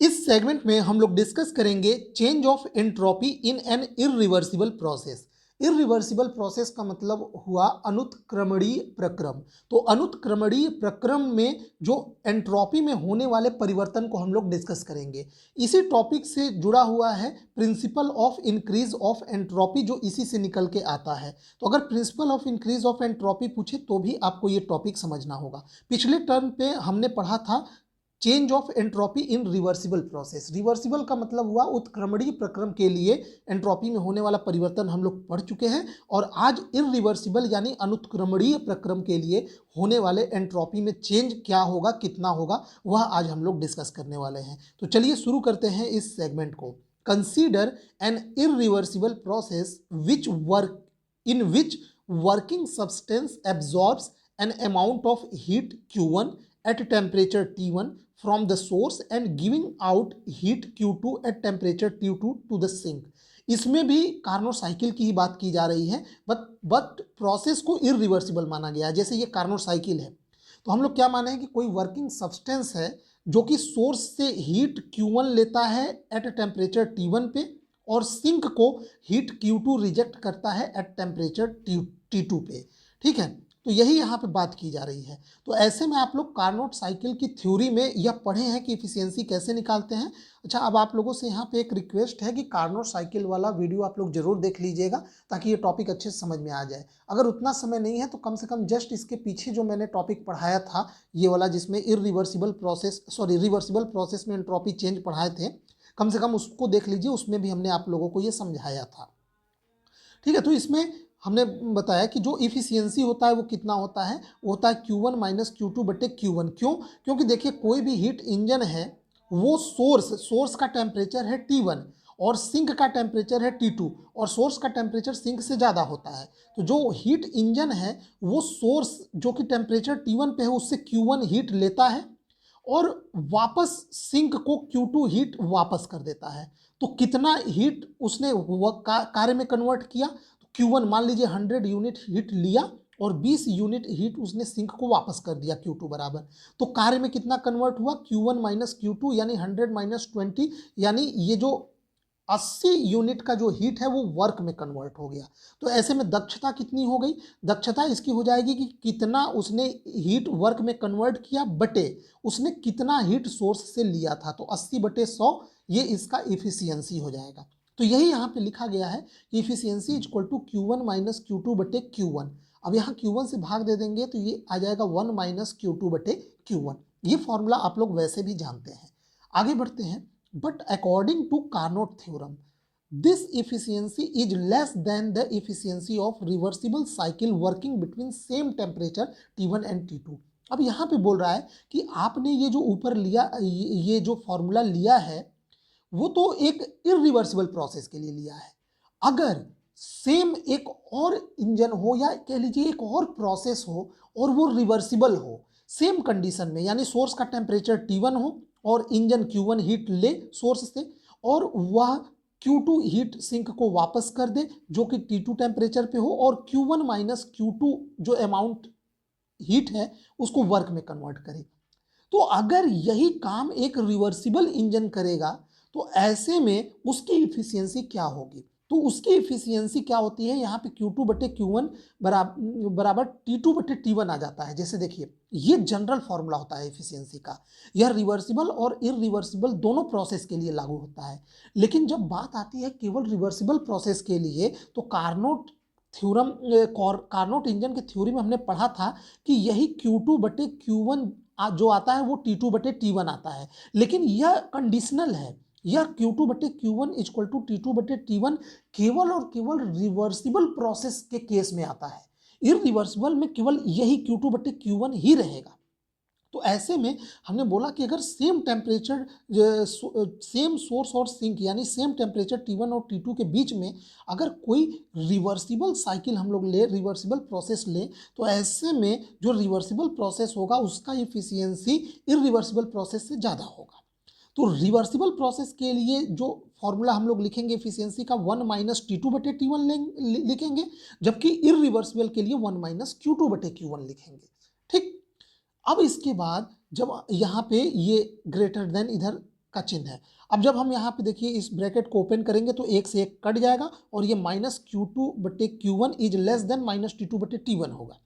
इस सेगमेंट में हम लोग डिस्कस करेंगे change of entropy in an irreversible process. Irreversible process का मतलब हुआ अनुत्क्रमणीय प्रक्रम। तो अनुत्क्रमणीय प्रक्रम में जो एंट्रोपी में होने वाले परिवर्तन को हम लोग डिस्कस करेंगे। इसी टॉपिक से जुड़ा हुआ है principle of increase of entropy, जो इसी से निकल के आता है। तो अगर principle of increase of entropy पूछे तो भी आपको ये टॉपिक समझना होगा। पिछले टर्म पे हमने पढ़ा था change of entropy in reversible process. Reversible का मतलब हुआ उत्क्रमणीय प्रक्रम के लिए एंट्रोपी में होने वाला परिवर्तन हम लोग पढ़ चुके हैं, और आज इरिवर्सिबल यानी अनुत्क्रमणीय प्रक्रम के लिए होने वाले एंट्रोपी में चेंज क्या होगा, कितना होगा, वह आज हम लोग डिस्कस करने वाले हैं। तो चलिए शुरू करते हैं इस सेगमेंट को। Consider N irreversible process in which working substance absorbs an amount of heat Q1 at temperature T1 from the source and giving out heat Q2 at temperature T2 to the sink। इसमें भी Carnot cycle की ही बात की जा रही है, but process को irreversible माना गया है। जैसे ये कार्नोट साइकिल है, तो हम लोग क्या माने हैं कि कोई वर्किंग सब्सटेंस है जो कि सोर्स से हीट Q1 लेता है एट टेम्परेचर T1 पे, और सिंक को हीट Q2 रिजेक्ट करता है एट टेम्परेचर T2 पे। ठीक है, तो यही यहाँ पे बात की जा रही है। तो ऐसे में आप लोग कार्नोट साइकिल की थ्योरी में यह पढ़े हैं कि इफिशियंसी कैसे निकालते हैं। अच्छा, अब आप लोगों से यहाँ पे एक रिक्वेस्ट है कि कार्नोट साइकिल वाला वीडियो आप लोग जरूर देख लीजिएगा, ताकि ये टॉपिक अच्छे से समझ में आ जाए। अगर उतना समय नहीं है तो कम से कम जस्ट इसके पीछे जो मैंने टॉपिक पढ़ाया था, ये वाला जिसमें रिवर्सिबल प्रोसेस में एंट्रोपी चेंज पढ़ाए थे, कम से कम उसको देख लीजिए। उसमें भी हमने आप लोगों को ये समझाया था। ठीक है, तो इसमें हमने बताया कि जो इफिशियंसी होता है वो कितना होता है, वो होता है Q1 माइनस Q2 बटे Q1। क्यों? क्योंकि देखिए कोई भी हीट इंजन है, वो सोर्स का टेम्परेचर है T1 और सिंक का टेम्परेचर है T2, और सोर्स का टेम्परेचर सिंक से ज़्यादा होता है। तो जो हीट इंजन है वो सोर्स जो कि टेम्परेचर T1 पे है उससे Q1 हीट लेता है और वापस सिंक को Q2 हीट वापस कर देता है। तो कितना हीट उसने कार्य में कन्वर्ट किया, तो Q1 मान लीजिए 100 यूनिट हीट लिया और 20 यूनिट हीट उसने सिंक को वापस कर दिया Q2 बराबर। तो कार्य में कितना कन्वर्ट हुआ, Q1 माइनस Q2 यानी 100 माइनस 20, यानी ये जो 80 यूनिट का जो हीट है वो वर्क में कन्वर्ट हो गया। तो ऐसे में दक्षता कितनी हो गई, दक्षता इसकी हो जाएगी कि कितना उसने हीट वर्क में कन्वर्ट किया बटे उसने कितना हीट सोर्स से लिया था। तो 80 बटे 100 ये इसका इफिशियंसी हो जाएगा। तो यही यहाँ पे लिखा गया है कि efficiency is equal to Q1 minus Q2 बटे Q1। अब यहाँ Q1 से भाग दे देंगे तो ये आ जाएगा 1 माइनस Q2 बटे Q1। ये फॉर्मूला आप लोग वैसे भी जानते हैं। आगे बढ़ते हैं। But according to Carnot theorem, this efficiency is less than the efficiency of reversible cycle working between same temperature T1 and T2। अब यहाँ पे बोल रहा है कि आपने ये जो ऊपर लिया, ये जो फॉर्मूला लिया है वो तो एक इरिवर्सिबल प्रोसेस के लिए लिया है। अगर सेम एक और इंजन हो या कह लीजिए एक और प्रोसेस हो और वो रिवर्सिबल हो सेम कंडीशन में, यानी सोर्स का टेम्परेचर T1 हो और इंजन Q1 हीट ले सोर्स से और वह Q2 हीट सिंक को वापस कर दे जो कि T2 टेम्परेचर पे हो, और Q1 माइनस Q2 जो अमाउंट हीट है उसको वर्क में कन्वर्ट करे। तो अगर यही काम एक रिवर्सिबल इंजन करेगा तो ऐसे में उसकी इफिशियंसी क्या होगी, तो उसकी इफिशियंसी क्या होती है, यहाँ पे Q2 बटे Q1 बराबर T2 बटे T1 आ जाता है। जैसे देखिए ये जनरल फॉर्मूला होता है इफिशियंसी का, यह रिवर्सिबल और इरिवर्सिबल दोनों प्रोसेस के लिए लागू होता है। लेकिन जब बात आती है केवल रिवर्सिबल प्रोसेस के लिए, तो कार्नोट इंजन के थ्योरी में हमने पढ़ा था कि यही Q2 बटे Q1 जो आता है वो T2 बटे T1 आता है। लेकिन यह कंडीशनल है, यह Q2 बटे Q1 इक्वल टू T2 बटे T1 केवल और केवल रिवर्सिबल प्रोसेस के केस में आता है। इरिवर्सिबल में केवल यही Q2 बटे Q1 ही रहेगा। तो ऐसे में हमने बोला कि अगर सेम टेम्परेचर, सेम सोर्स और सिंक यानी सेम टेम्परेचर T1 और T2 के बीच में अगर कोई रिवर्सिबल साइकिल हम लोग ले, रिवर्सिबल प्रोसेस ले, तो ऐसे में जो रिवर्सिबल प्रोसेस होगा उसका इफिशियंसी इरिवर्सिबल प्रोसेस से ज़्यादा होगा। तो रिवर्सिबल प्रोसेस के लिए जो फॉर्मूला हम लोग लिखेंगे इफिशियंसी का 1 माइनस T2 बटे T1 लिखेंगे, जबकि इरिवर्सिबल के लिए 1 माइनस Q2 बटे Q1 लिखेंगे। ठीक, अब इसके बाद जब यहाँ पे ये ग्रेटर देन इधर का चिन्ह है। अब जब हम यहाँ पे देखिए इस ब्रैकेट को ओपन करेंगे तो एक से एक कट जाएगा और ये minus Q2/Q1 is less than minus T2/T1 होगा।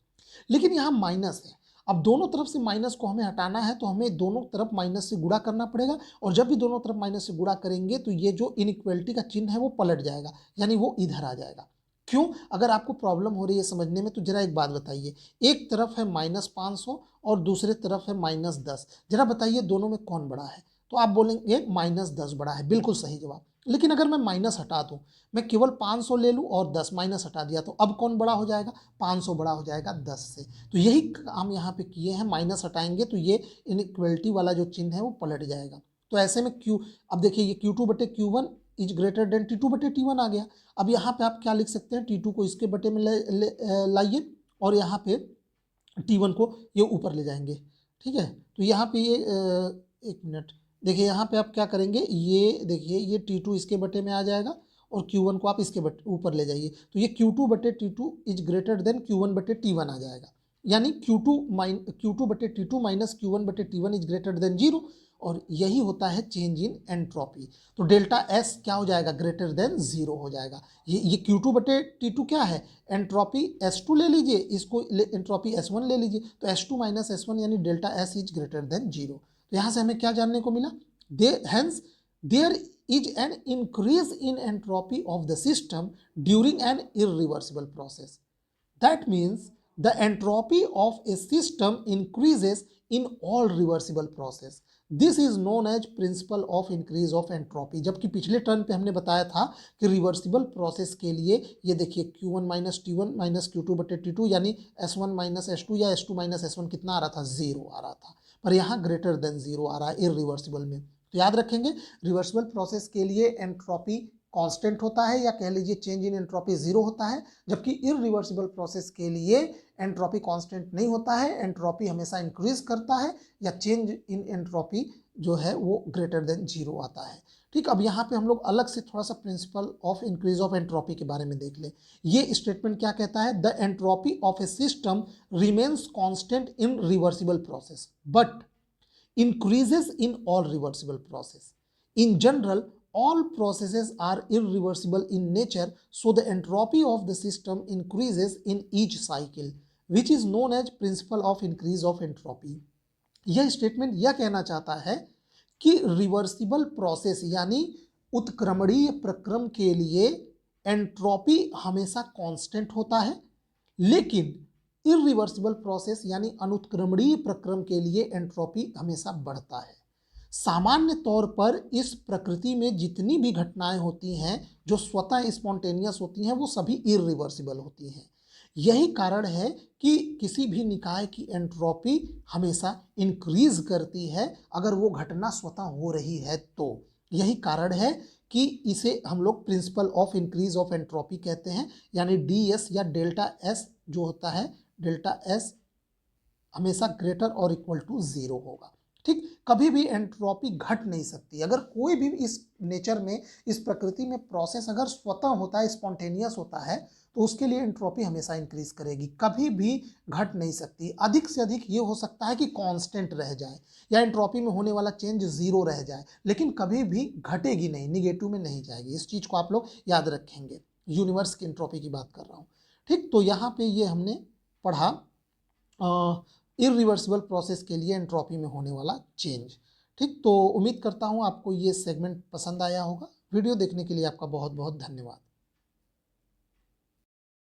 लेकिन यहाँ माइनस है, अब दोनों तरफ से माइनस को हमें हटाना है तो हमें दोनों तरफ माइनस से गुणा करना पड़ेगा, और जब भी दोनों तरफ माइनस से गुणा करेंगे तो ये जो इनइक्वलिटी का चिन्ह है वो पलट जाएगा, यानी वो इधर आ जाएगा। क्यों? अगर आपको प्रॉब्लम हो रही है समझने में तो जरा एक बात बताइए, एक तरफ है -500 और दूसरे तरफ है -10, जरा बताइए दोनों में कौन बड़ा है? तो आप बोलेंगे -10 बड़ा है, बिल्कुल सही जवाब। लेकिन अगर मैं माइनस हटा दूं, मैं केवल 500 ले लूं और 10 माइनस हटा दिया, तो अब कौन बड़ा हो जाएगा? 500 बड़ा हो जाएगा 10 से। तो यही काम यहाँ पे किए हैं, माइनस हटाएंगे तो ये इनइक्वलिटी वाला जो चिन्ह है वो पलट जाएगा। तो ऐसे में अब देखिए ये Q2/Q1 is greater than T2/T1 आ गया। अब यहाँ पे आप क्या लिख सकते हैं, T2 को इसके बटे में लाइए और यहाँ पे T1 को ये ऊपर ले जाएंगे। ठीक है, तो यहाँ पे ये एक मिनट देखिए, यहाँ पे आप क्या करेंगे, ये देखिए ये T2 इसके बटे में आ जाएगा और Q1 को आप इसके ऊपर ले जाइए, तो ये Q2/T2 is greater than Q1/T1 आ जाएगा। यानी Q2/T2 minus Q1/T1 is greater than 0, और यही होता है चेंज इन एंट्रोपी। तो डेल्टा एस क्या हो जाएगा? ग्रेटर देन 0 हो जाएगा। ये Q2/T2 क्या है? एंट्रोपी S2 ले लीजिए, इसको एंट्रोपी S1 ले लीजिए, तो S2 माइनस S1 यानी delta S is greater than 0। तो यहाँ से हमें क्या जानने को मिला? Hence there is an increase in entropy of the system during an irreversible process. That means the entropy of a system increases in all reversible process. This is known as principle of increase of entropy. जबकि पिछले term पे हमने बताया था कि reversible process के लिए ये देखिए Q1 minus T1 minus Q2/T2 यानी S1 माइनस S2 या S2 माइनस S1 कितना आ रहा था? 0 आ रहा था, पर यहाँ ग्रेटर देन 0 आ रहा है इरिवर्सिबल में। तो याद रखेंगे, रिवर्सिबल प्रोसेस के लिए एंट्रोपी कांस्टेंट होता है, या कह लीजिए चेंज इन एंट्रोपी 0 होता है, जबकि इरिवर्सिबल प्रोसेस के लिए एंट्रोपी कांस्टेंट नहीं होता है, एंट्रोपी हमेशा इंक्रीज करता है या चेंज इन एंट्रोपी जो है वो ग्रेटर देन 0 आता है। ठीक, अब यहाँ पे हम लोग अलग से थोड़ा सा principle of increase of entropy के बारे में देख लें। ये स्टेटमेंट क्या कहता है? The entropy of A system remains constant in reversible process but increases in all reversible process. In general, all processes are irreversible in nature, so the entropy of the system increases in each cycle, which is known as principle of increase of entropy. यह statement यह कहना चाहता है कि reversible process यानी उत्क्रमणीय प्रक्रम के लिए एंट्रोपी हमेशा कांस्टेंट होता है, लेकिन इरिवर्सिबल प्रोसेस यानी अनुत्क्रमणीय प्रक्रम के लिए एंट्रोपी हमेशा बढ़ता है। सामान्य तौर पर इस प्रकृति में जितनी भी घटनाएं होती हैं जो स्वतः स्पॉन्टेनियस होती हैं वो सभी इरिवर्सिबल होती हैं। यही कारण है कि किसी भी निकाय की एंट्रोपी हमेशा इंक्रीज करती है अगर वो घटना स्वतः हो रही है तो। यही कारण है कि इसे हम लोग principle of increase of entropy कहते हैं, यानी DS या डेल्टा एस जो होता है, डेल्टा एस हमेशा ग्रेटर और इक्वल टू 0 होगा। ठीक, कभी भी एंट्रोपी घट नहीं सकती। अगर कोई भी इस नेचर में, इस प्रकृति में प्रोसेस अगर स्वतः होता है, स्पॉन्टेनियस होता है, तो उसके लिए एंट्रोपी हमेशा इंक्रीज करेगी, कभी भी घट नहीं सकती। अधिक से अधिक ये हो सकता है कि कांस्टेंट रह जाए या एंट्रोपी में होने वाला चेंज 0 रह जाए, लेकिन कभी भी घटेगी नहीं, निगेटिव में नहीं जाएगी। इस चीज को आप लोग याद रखेंगे। यूनिवर्स की एंट्रोपी की बात कर रहा हूँ। ठीक, तो यहाँ पे ये हमने पढ़ा इरिवर्सिबल प्रोसेस के लिए एंट्रोपी में होने वाला चेंज। ठीक, तो उम्मीद करता हूँ आपको ये सेगमेंट पसंद आया होगा। वीडियो देखने के लिए आपका बहुत बहुत धन्यवाद।